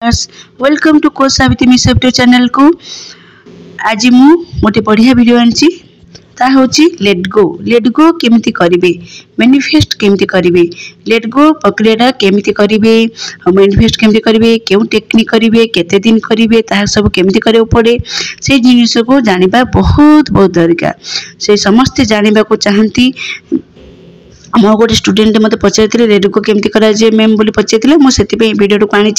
Welcome to coach Savitri miss YouTube channel को। आज मु गोटे बढ़िया वीडियो आनी ता हूँ लेट गो केमिति करिवे, मैनिफेस्ट केमिति करिवे, लेट गो प्रक्रिया केमिति करिवे, मैनिफेस्ट केमिति करिवे, केउ टेक्निक करिवे, केते दिन करिवे, ताहा सब केमिति करियो पड़े, से जिनिस को जानिबा बहुत बहुत दरकार। से समस्त जानिबा को चाहती। मो गोटे स्टूडेंट मत पचार लेट गो केमिति करा जे मैम बोली पचार मुझे वीडियो को आनी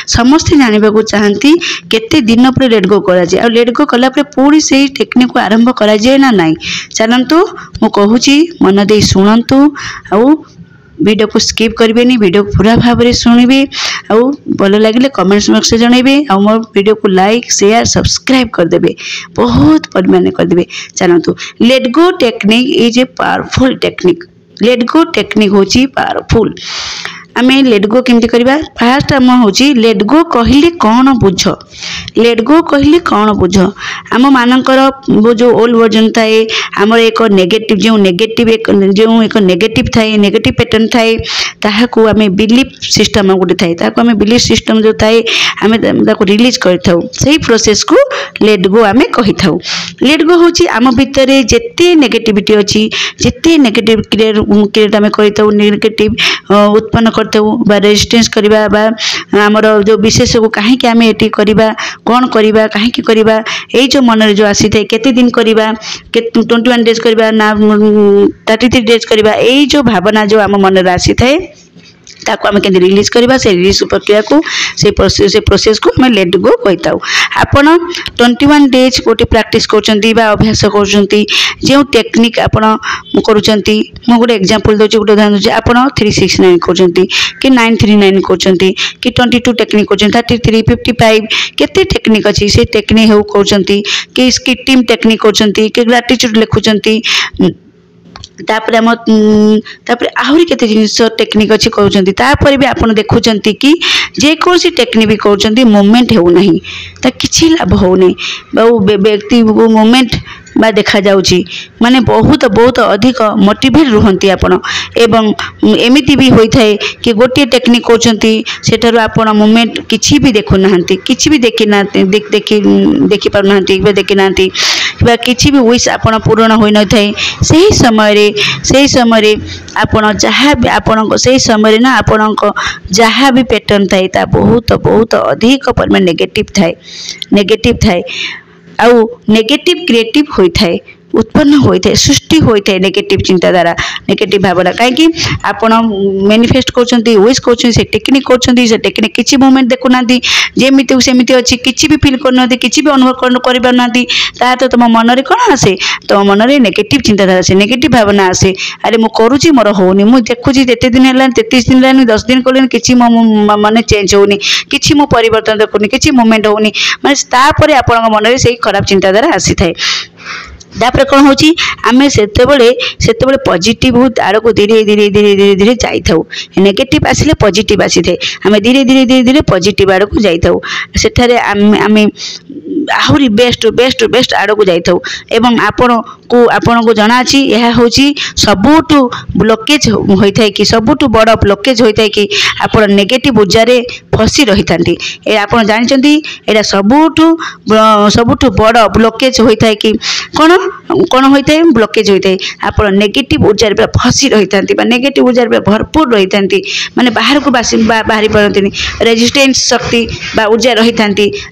समस्ते जानवा को चाहती केते दिन पर लेट गो करा जाए। लेट गो कला पूरी से टेक्निक को आरंभ करा जाए ना नहीं। चलतु मु कहूँ मन दे शुणु आउ वीडियो को स्किप करेंगे, वीडियो पूरा भाव में शुणवे आउ भल लगे कमेंट्स बॉक्स में जनइबे आ मो वीडियो को लाइक शेयर सब्सक्राइब करदे बहुत परिमाण करदे। चलतु let go technique is a powerful technique. Let go technique होची पावरफुल। आमे लेट गो केमती करबा। फास्ट आम होची लेट गो कहले कौन बुझ, लेट गो कहले कौन बुझ। आम मानकर वो जो ओल्ड वर्जन थाए आमर एक नेगेटिव जो एक नेगेटिव थाए, नेगेटिव पैटर्न थाए ताहाकू आमे बिलीफ सिस्टम गोटे थाए, ताहाकू आमे बिलीफ सिस्टम जो थाए आमे ताको रिलीज करथाउ। सही प्रोसेस को लेट गो आमे कहिथाउ। लेट गो होची आम भितरे जेते नेगेटिविटी अछि, जेते नेगेटिव क्रिएट आमे करिथाउ, नेगेटिव उत्पन्न बा रेजिस्टेंस करबा बा हमर जो विशेष को काहे कि आमे एटी करबा, कोन करबा, काहे कि करबा, एई जो मन रे जो आसी थाए केते दिन करबा, 21 डेज करबा ना 33 डेज करबा, एई जो भावना जो आम मन रे आसी थाए ताको आमे केंदे रिलीज करबा। से रिलीज प्रक्रिया को से प्रोसेस को आमे लेट गो कहिताउ। आपण 21 डेज गोटे प्रैक्टिस करचंती बा अभ्यास करचंती, जे टेक्निक आपण करूचंती। मो गोटे एग्जांपल दोची, गोटे उदाहरण दोची। आपण 369 करचंती कि 939 करचंती कि 22 टेक्निक करचंती, 33 55 केते टेक्निक अछि, से टेक्निक हो करचंती कि स्किटिंग टेक्निक करचंती कि ग्रेटिट्यूड लिखुचंती। तापर आहरी केते जिनिस टेक्निक अच्छी कहते। तापर भी आपड़ देखुं कि जेकोसी टेक्निक भी कहते मूवमेंट हो नहीं, किसी लाभ हो नहीं, व्यक्ति को मूवमेंट बा देखा जाउची माने बहुत बहुत अधिक मोटिवेट रुहंती आपण। एवं एमिति भी होई थाए कि गोटे टेक्निक कहते सेठारु आपण मूवमेंट किछि भी देखु नाहंती, किछि भी देखि ना देखि पार नाहंती, देखि नाहंती बा किछि भी विश आपण पूर्ण होई न थाए। सही समय आपण जहाँ भी आपण सही समय ना आपण जहाँ भी पैटर्न थाए ता बहुत बहुत अधिक परिमाण नेगेटिव थाए आउ नेगेटिव क्रिएटिव होई थाए, उत्पन्न होता है, सृष्टि होता है नेगेटिव चिंताधारा, नेगेटिव भावना। कहीं आपण मैनिफेस्ट करछंती, विश करछंती, से टेक्निक करछंती, से टेक्निक किछि मूवमेंट देखु नांती, जेमिति सेमिति अछि, किछि भी फील करु नांती, किछि भी अनुभव करि पार नांती, ता तो तुम मन रे कोन आसे, तुम मन रे नेगेटिव चिंताधारा आसे, नेगेटिव भावना आसे। अरे मु करूची मोर होनी, मु देखुची एते दिन हेलान, 33 दिन हेलान, 10 दिन कोलेन, किछि मन चेंज होनी, किछि मु परिवर्तन देखुनी, किछि मूवमेंट होनी, माने तापरे आपण मन रे सेही खराब चिंताधारा आसी थाए। तापर कौन होची आमे सेतेबेले पॉजिटिव आड़ को धीरे धीरे धीरे धीरे धीरे जाई थाउ। नेगेटिव आसिले पॉजिटिव आसी थाए, आमे धीरे धीरे धीरे धीरे पॉजिटिव आड़ को जाई थाउ। सेठारे आमे आहुरी बेस्ट बेस्ट बेस्ट आड़ को जाई थाउ। एवं आपण को जना अछि यह होची सबुठु ब्लॉकेज होई थाए कि सबुठु बड़ ब्लॉकेज होई थाए कि आपण नेगेटिव ऊर्जा रे फसी रही थांती। ए आपण जानिचंती एटा सबुठु बड़ ब्लॉकेज होई थाए कि कौन होता है, ब्लॉकेज होता है। आप नेगेटिव ऊर्जा रे फसी रही था, नेगेटिव ऊर्जा रे भरपूर रही था, माने बाहर को बाहरी पारती रेजिस्टेंस शक्ति बा ऊर्जा रही था।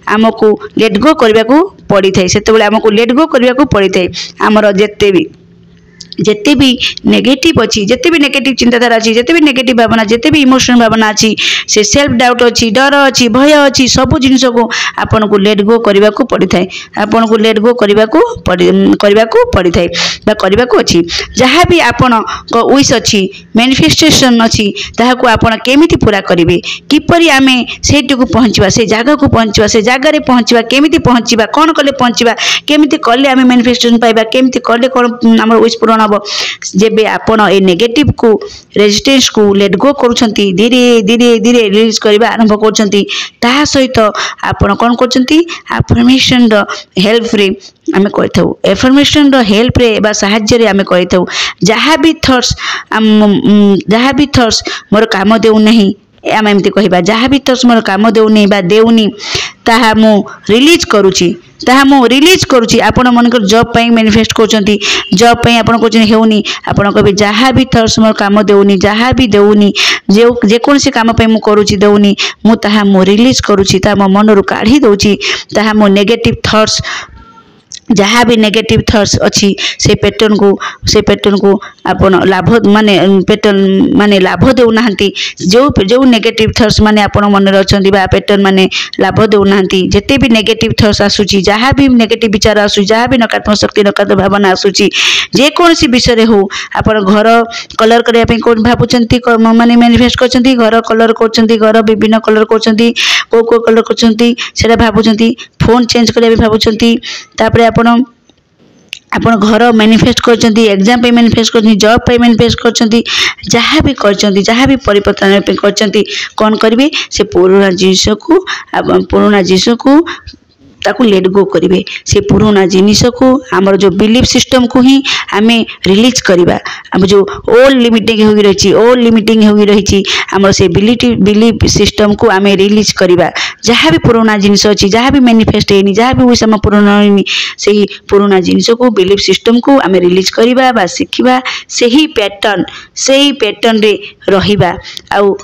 आमको लेट गो करने को पड़ी था, से आमको लेट गो करने को पड़ी था। आमर जेते भी नेगेटिव अच्छी, जेते भी नेगेटिव चिंताधारा अच्छी, जेते भी नेगेटिव भावना, जेते भी इमोशनल भावना अच्छी, से सेल्फ डाउट अच्छी, डर अच्छी, भय अच्छी, सब जिनिस को आपन को लेट गो करने को पड़ी थाए। आपन को लेट गो करने को पड़ी थाए बा करने को अच्छी। जहाँ भी आपन को विश अच्छी, मैनिफेस्टेशन अच्छी, ताहाकू आपन केमिति पूरा करिवे, किपरि आमे सेठी को पहुँचवा, से जगह को पहुँचवा, से जगह रे पहुँचवा, केमिति पहुँचवा, कौन कले पहुँचवा, केमिति कले आमे मैनिफेस्टेशन पाइबा, केमिति कले कौन हमर विश पूर्ण हम। जेबे आपण ए नेगेटिव को रेजिस्टेंस को लेट गो करूछंती, धीरे धीरे धीरे रिलीज करबा आरंभ करछंती, ता सहित आपण कोन करछंती अफर्मेशन द हेल्प रे आमे कहिथाउ। एफर्मेशन द हेल्प रे बा सहाय्य रे आमे कहिथाउ जहाँ भी थॉट्स मोर काम देउ नहीं, आम एमती कहवा जहाँ भी थट्स मोर काम देउनी बा देउनी ताहा मु रिलीज करूची ताहा मु रिलीज करूची आपण मनकर जॉब पई मैनिफेस्ट करचंती जॉब पई आपण कोचन हेउनी आपण कहबे जहाँ भी थट्स मोर काम देउनी जहाँ भी देउनी जे कोन से काम पई मु करूची देउनी मु ताहा मु रिलीज करूची ता मो मन रु काढी दउची ताहा मो नेगेटिव थट्स जहाँ भी नेगेटिव थट्स अच्छी से पैटर्न को आपण लाभ माने पैटर्न माने लाभ देउना जो नेगेटिव थट्स माने आपण मन रे अछंती बा पैटर्न माने लाभ देउना जेते भी नेगेटिव थट्स आसुची जहाँ भी नेगेटिव विचार आसु जहाँ भी नकारात्मक शक्ति नकारात्मक भावना आसुची जे कोनसी विषय रे हो आपण घर कलर करिया पे कोन भाबुचंती माने मैनिफेस्ट करचंती घर कलर करचंती घर विभिन्न कलर करचंती को कलर करचंती सेटा भाबुचंती फोन चेंज करिया भी भाबुचंती तापरे आपण घर मैनिफेस्ट करचंती एग्जाम पे मैनिफेस्ट करचंती जॉब पे मैनिफेस्ट करचंती जहाँ भी करचंती जहाँ भी परिवर्तन पे करचंती कौन करिवे से पुराना जिनिस को ताकू लेट गो करिवे से पुराना जिनिस को आमर जो बिलीफ सिस्टम को ही आमे रिलीज करिबा हम जो ओल्ड लिमिटिंग होगी रही आमर से बिलीफ सिस्टम को आमे रिलीज करिबा जहाँ भी पुराना जिनिस अछि जहाँ भी मैनिफेस्ट हेनी जहाँ भी विषय पुराना हेनी सेही पुराना जिनिस को बिलीफ सिस्टम को आमे रिलीज करिबा बा सिखिबा सेही पैटर्न रे रहिबा आउ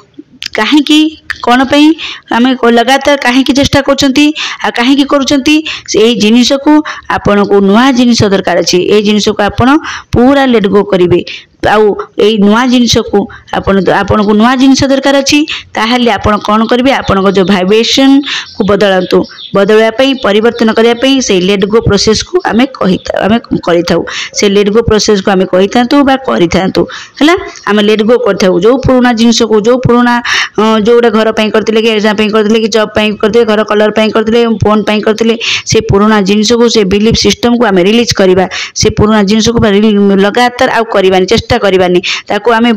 कहीं कौन पई आमे लगातार कहीं चेष्टा करचंती आ कहीं करूचंती से जिनिस को आपण को नुआ जिनिस दरकार अछि ए जिनिस को आपण पूरा लेट गो करिवे आउ ए नुआ जिनिस को आपण को नुआ जिनिस दरकार अछि ताहाले आपण कोन करिवे आपण को जो वाइब्रेशन को बदलवा पई परिवर्तन करिया पई से लेट गो प्रोसेस को आमे करिथाउ से लेट गो प्रोसेस को आमे करिथांतु बा करिथांतु हला आमे लेट गो करथाउ जो पुराना जिनिस को जो पुराना जोड़ा घर पई करथिले कि एग्जाम पई करथिले कि जॉब पई करथिले घर कलर पई करथिले फोन पई करथिले से पुराना जिनिस को से बिलीफ सिस्टम को आमे रिलीज करिबा से पुराना जिनिस को लगातार आ करबानी चेष्टा करबानी ताको आमे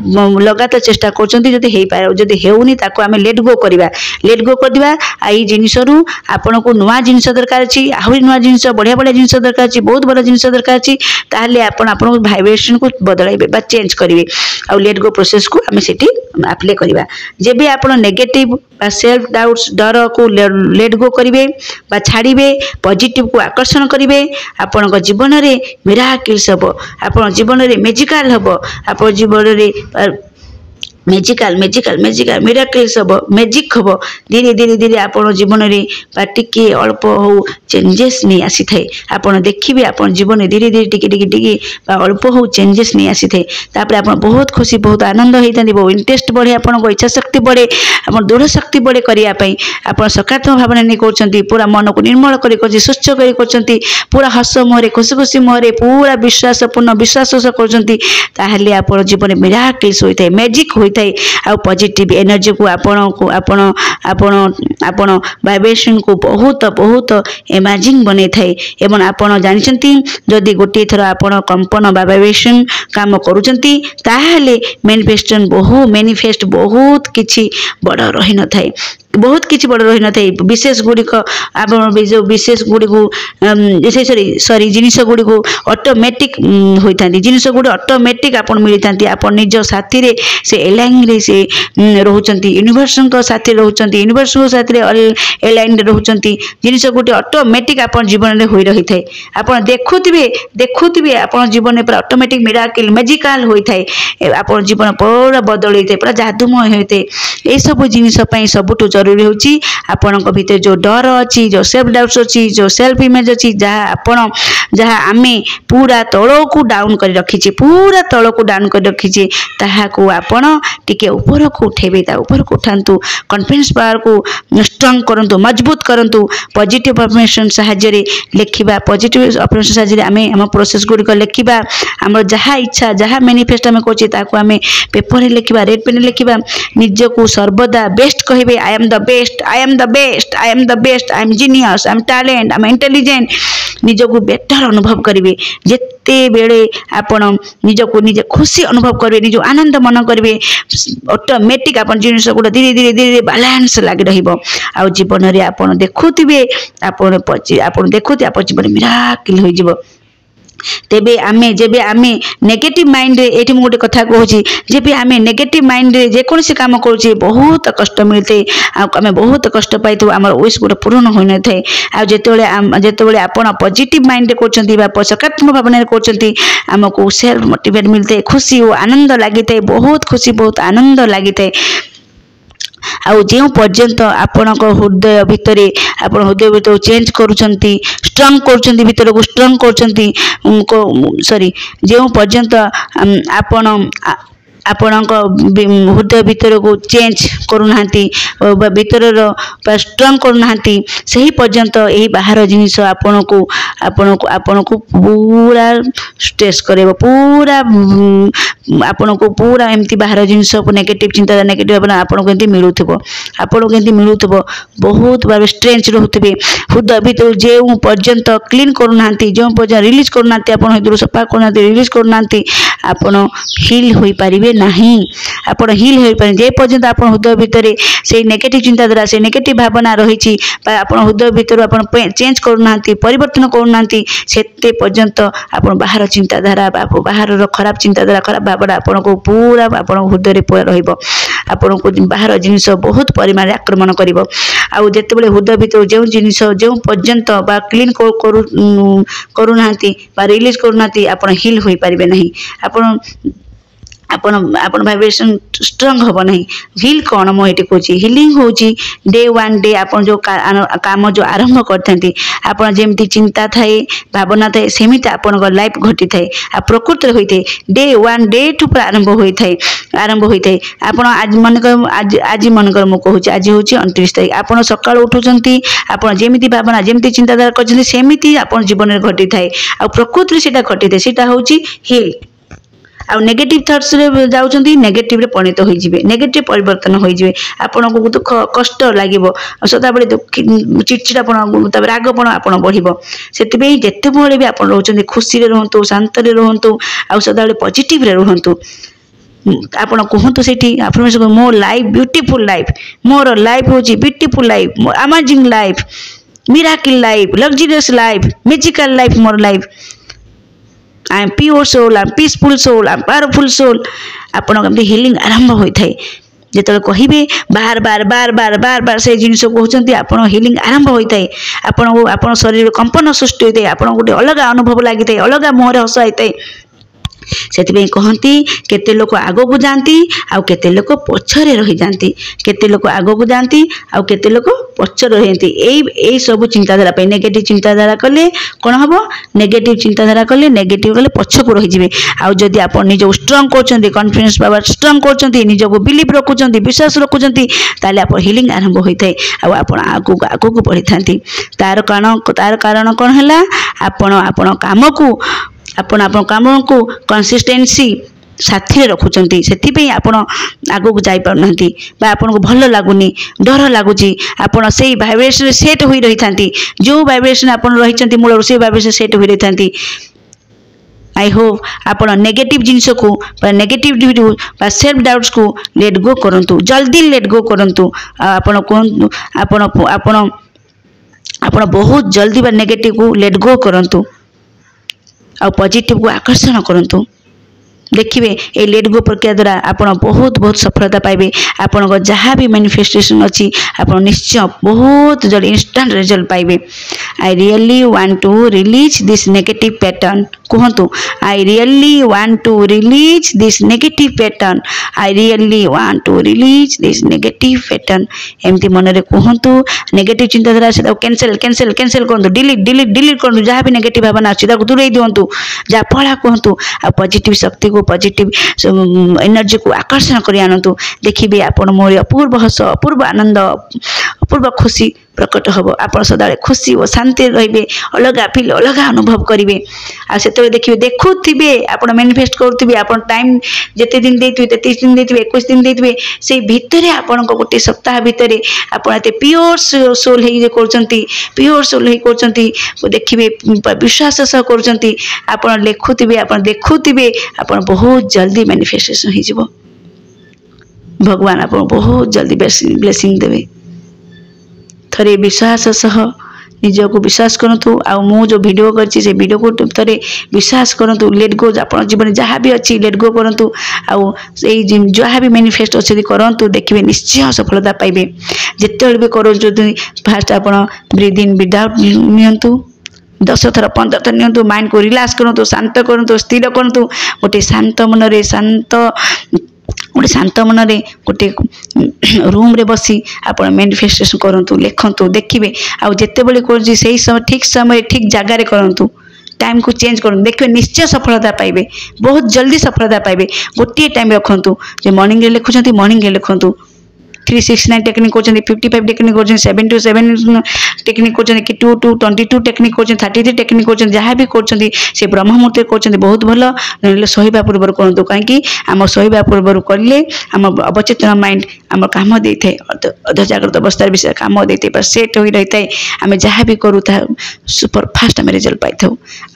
लगातार चेष्टा करचंती जदि हेई पारो जदि हेउनी ताको आमे लेट गो कर दिबा आई जिनिस रु आपण को नुआ जिनिस दरकार अछि आहुरी नुआ जिनिस बढ़िया जिनिस दरकार अछि बहुत बड़ा जिनिस दरकार अछि ताहले आपण वाइब्रेशन को बदलाइबे बा चेंज करिवे आ लेट गो प्रोसेस को आमे सेठी अप्लाई करिबा जेबे आपण नेगेटिव बा सेल्फ डाउट्स डर को लेट गो करिवे बा छाड़िबे पॉजिटिव को आकर्षण करिवे आपण जीवन रे मिराकिल्स हबो आपण जीवन रे मैजिकल हबो आपण जीवन रे मैजिकल मिराकिल्स हम मैजिक हम धीरे धीरे आपण जीवन में टिके अल्प हो चेंजेस नहीं आसी थाए आपण देखिए आपण जीवन धीरे धीरे टिके अल्प हो चेंजेस नहीं आसी थाए तापर आपण बहुत खुशी बहुत आनंद होता बहुत इंटरेस्ट बढ़े आपण इच्छा शक्ति बढ़े आपण दृढ़ शक्ति बढ़े करने आपण सकारात्मक भावना नहीं कर पूरा मन को निर्मल कर स्वच्छ कर पूरा हस मुहरे खुशी खुशी मुहरे पूरा विश्वासपूर्ण विश्वास कर आपण जीवन मिराकिल्स होता है मैजिक होता है आ पॉजिटिव एनर्जी को आपण वाइब्रेशन को बहुत बहुत इमेजिंग बने थाए एवं आपण जानचंती जदि गोटे थर आपण कंपन वाइब्रेशन काम करूचंती ताहाले मैनिफेस्ट बहुत किछि बड़ रही न थाए बहुत किछि बड़ रही न थाए विशेष गुड़िक आपण जो विशेष गुड़ी को सॉरी जिनिस गुड़ी को ऑटोमेटिक होता जिनिस गुड़ी ऑटोमेटिक आपण मिलता आपण निज साथी रे से एलाइन रे से रहउचंती यूनिवर्स को साथी रहउचंती यूनिवर्स को साथी रे एलाइन रे रहउचंती जिनिस गुड़ी ऑटोमेटिक आपण जीवन रे होई रही थाए आपण देखुथिबे आपण जीवन में पूरा ऑटोमेटिक मिराकिल मैजिकल होई थाए आपण जीवन पूरा बदल होई थाए पूरा जादूमय होई थाए ए सब जिनिस पई सबटु जरूरी होची आपनक भीतर जो डर अछि जो सेल्फ डाउट्स अछि जो सेल्फ इमेज अछि जहाँ आमे पूरा तलो को डाउन कर रखिचे पूरा तलो को डाउन कर रखिचे ताहा को आपण टिके ऊपर को उठेबे ता ऊपर को उठांतु कॉन्फिडेंस पावर को स्ट्रांग करंतु मजबूत करंतु पॉजिटिव अफर्मेशन सहाय्य रे लिखिबा पॉजिटिव अफर्मेशन सहाय्य रे आमे हम प्रोसेस गुडी को लिखिबा हमर जहाँ इच्छा जहाँ मैनिफेस्ट आमे कोची ताको आमे पेपर रे लिखिबा रेड पेन लिखिबा निज को सर्वदा बेस्ट कहिबे I am the best I am the best I am the best I am genius I am talent I am intelligent निज को बेटर अनुभव करेंगे जिते बेले आपण निज को निजे खुशी अनुभव करेंगे निज आनंद मन करेंगे ऑटोमेटिक आपण जिनिस गुड़ा धीरे धीरे धीरे बैलेंस लगी रहिबो आ जीवन रे आपण देखुथिबे आपण देखुथिबे आपण जीवन मिराकिल होई जिवो तेबे आमे जेबे आमे नेगेटिव माइंड रे एठी मु गोटे कथा कहूची जेबे आमे नेगेटिव माइंड रे जे कोनसी काम करूची बहुत कष्ट मिलते आमे बहुत कष्ट पाइतो हमर विश गोटे पूर्ण होई न थाए आ जेतेबेले आपण पॉजिटिव माइंड रे करचंती बा सकारात्मक भावना रे करचंती हमको सेल्फ मोटिवेट मिलते खुशी और आनंद लागिते बहुत खुशी बहुत आनंद लागिते आउ जो पर्यंत आपणक हृदय भितर आपण हृदय भितर चेंज करूछंती स्ट्रांग करूछंती भितर को स्ट्रांग करूछंती सॉरी जो पर्यंत आपण आपणक हृदय भितर को चेंज करूनांती भितर स्ट्रांग करूनांती सही पर्यंत यही बाहर जिनिस आपणको पूरा स्ट्रेस करेबो पूरा आपणको पूरा एमती बाहर जिनिस नेगेटिव चिंता नेगेटिव भावना आपणको एमती मिलुथबो आपणको एमती मिलुथबो बहुत बार स्ट्रेंच रहउतबे हृदय भितर जे पर्यंत क्लीन करूनांती जो पर्यंत रिलीज करूनांती आपण हृदय सफा करूनांती रिलीज करूनांती आपण हील होई परिबे नहीं आपण हील होई पारे जे पर्यंत आपण हृदय भितर से नेगेटिव चिंताधारा से नेगेटिव भावना रही आपण हृदय भितर आपण चेंज करूनांती परिवर्तन करूनांती सेते पर्यंत आपण बाहर चिंताधारा बाहर खराब चिंताधारा खराब भावना आपण को पूरा आपण हृदय रे पूरा रहिबो आपण को बाहर जिनिस बहुत परिमाण रे आक्रमण करिवो आ जेतेबेले हृदय भितर जे जिनिस जे पर्यंत बा क्लीन करूनांती बा रिलीज करूनांती आपण हील होई परिबे नहीं आपण आपण वाइब्रेशन स्ट्रांग होबो नहीं हील कोन मो एटी कोची हीलिंग होची डे वन डे आपण जो काम जो आरंभ करथंती आपण जेमती चिंता थाए भावना थाए सेमिति आपण को लाइफ घटी थाए आ प्रकृति रे होइते डे वन डे टू आरंभ होइते आपण आज मन कर आज मन कर मो कहूची आज होची 29 तारिख आपण सकाळ उठुचंती आपण जेमिति भावना जेमिति चिंताधारा करछंती सेमिति आपण जीवन रे घटी थाए आ प्रकृति रे सेटा घटी थाए सेटा होची हील आ नेगेटिव थॉट्स रे जाउचंती नेगेटिव रे परिणत होई जिवे नेगेटिव परिवर्तन होई जिवे आपण को दुख कष्ट लागिवो सदा बेले चिड़चिड़ापन तब रागपन आपण बढ़िबो सेति पे जेते भले भी आपण रहउचंती खुशी रे रहंतु शांत रे रहंतु आ सदा बेले पॉजिटिव रे रहंतु आपण कहंतु सेठी अफर्मेशन मोर लाइफ ब्यूटीफुल लाइफ मोर लाइफ होची beautiful life amazing life miracle life luxurious life magical life मोर life I am pure soul I am peaceful soul I am powerful soul आपण केमती हीलिंग आरंभ होई थाए जेतले कहिबे बार बार बार बार बार बार से जिनिस कहउचंती आपण हीलिंग आरंभ होई थाए आपण शरीर कंपन सृष्टि होई थाए आपण गोटे अलग अनुभव लागि थाए अलग मोहर हस आई थाए सेति कहती केते लोक आगो को जाती आउ केते लोक पछरे रही जाती केते लोक आगो को जाती आउ केते लोक पछरे रहती एई सब चिंताधारा पे नेगेटिव चिंताधारा कले कोन हबो नेगेटिव चिंताधारा कले नेगेटिव कले पछ को रही जिवे आउ जदी आपण निजो स्ट्रांग करचंती कॉन्फिडेंस पावर स्ट्रांग करचंती निजो को बिलीव रखुचंती विश्वास रखुचंती ताले आपण हीलिंग आरंभ होई थाए आउ आपण आगो को बढ़ी थांती तार कारण कोन हला आपण काम को आपण काम को कंसिस्टेंसी साथी रखुचंती सेति आपण आगो को जाई पारनांती बा आपण को भल लागुनी डर लागुची आपण सेही वाइब्रेशन सेट होई रही थांती जो वाइब्रेशन आपण रहिचंती मूल से वाइब्रेशन सेट होई रही थांती आई होप आपण नेगेटिव जिनिस को नेगेटिविटी बा सेल्फ डाउट्स को लेट गो करंतु जल्दी लेट गो करंतु आपण कोन आपण बहुत जल्दी बा नेगेटिव को लेट गो करंतु आ पॉजिटिव को आकर्षण करंतु देखिए ये लेट गो प्रक्रिया द्वारा आप बहुत बहुत सफलता पाइबे आपण जहाँ भी मैनिफेस्टेशन अच्छी आप निश्चय बहुत जल्द इंस्टेंट रिजल्ट पाइबे I really want to release this negative pattern कहतु I really want to release this negative pattern I really want to release this negative pattern एमती मन रे कहतु नेगेटिव चिंताधारा से कैंसिल कैंसिल कैंसिल करंतु डिलीट डिलीट डिलीट करंतु जहाँ भी नेगेटिव भावना अच्छी दूरे दिंतु जहाँ फला कहतु आ पॉजिटिव शक्ति को पॉजिटिव एनर्जी को आकर्षण कर आनतु देखिए आपण मोर अपूर्व हस अपूर्व आनंद अपूर्व खुशी प्रकट हम आप सदा खुशी और शांति रे अलग फील अलग अनुभव करेंगे आ से देखिए देखुवे आप मैनिफेस्ट करुवे आप टाइम जिते दिन देते 33 दिन देते 21 दिन देते से भितर आपण गोटे सप्ताह भितर आप प्योर सोल प्योर सोल कर देखिए विश्वास सह कर लिखुवे आप देखुवे आप बहुत जल्दी मैनिफेस्टेशन हो भगवान आप बहुत जल्दी ब्लेसिंग देवे थरे विश्वास सह निजको विश्वास करूँ आउ मु जो वीडियो करछि से वीडियो को थे विश्वास करूँ लेट गो आप जीवन जहाँ भी अच्छी लेट गो करूँ आउ जहाँ भी मैनिफेस्ट अच्छे करूँ देखिए निश्चय सफलता पाइबे जिते भी करूँ फास्ट आप ब्रीथ इन ब्रीथ आउट नियंतु 10 थर 15 थर नियंतु माइंड को रिलैक्स करूँ शांत करूँ स्थिर करूँ गोटे शांत मनरे शांत मनरे गोटे रूम रे बसी आप मैनिफेस्टेशन करूँ लिखतु देखिए आउ जिते बड़े कर समय ठीक जगार करूँ टाइम को चेंज करूँ देखिए निश्चय सफलता पाइबे बहुत जल्दी सफलता पाइबे गोटे टाइम रखु जो मॉर्निंग लिखुं मॉर्निंग लिखतु 369 टेक्निक कर 55 टेक्निक कर 7 to 7 टेक्निक कर कि 2 to 22 टेक्निक कर 33 टेक्निक कर जहाँ भी कर से ब्रह्म मुहूर्त कर बहुत भल ना शोवा पूर्व करूँ कहीं आम शोवा पूर्व कले आम अवचेतन माइंड आम कम दे था अर्धजाग्रत अवस्था विषय कम दे सेट हो रही है आम जहाँ भी करूँ सुपर फास्ट आम रिजल्ट पाई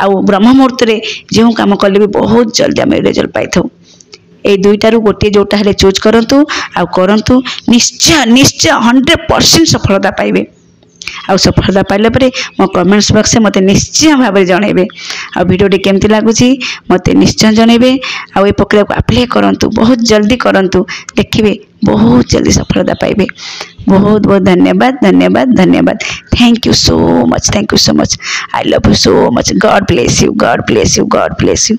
आउ ब्रह्म मुहूर्त जो कम कले भी बहुत जल्दी आम रिजल्ट पाई ए दुईटारू गोटे जोटा हेले चूज करंतु आउ करंतु निश्चय निश्चय 100% सफलता पाइबे आउ सफलता पाइले परे मो कमेंट्स बॉक्स में मते निश्चय भाव में जनइबे आ वीडियोटी केमती लागुची मते निश्चय जनइबे आउ ए प्रक्रिया को अप्लाई करंतु बहुत जल्दी करंतु देखिबे बहुत जल्दी सफलता पाइबे बहुत बहुत धन्यवाद धन्यवाद धन्यवाद thank you so much I love you so much God bless you God bless you God bless you.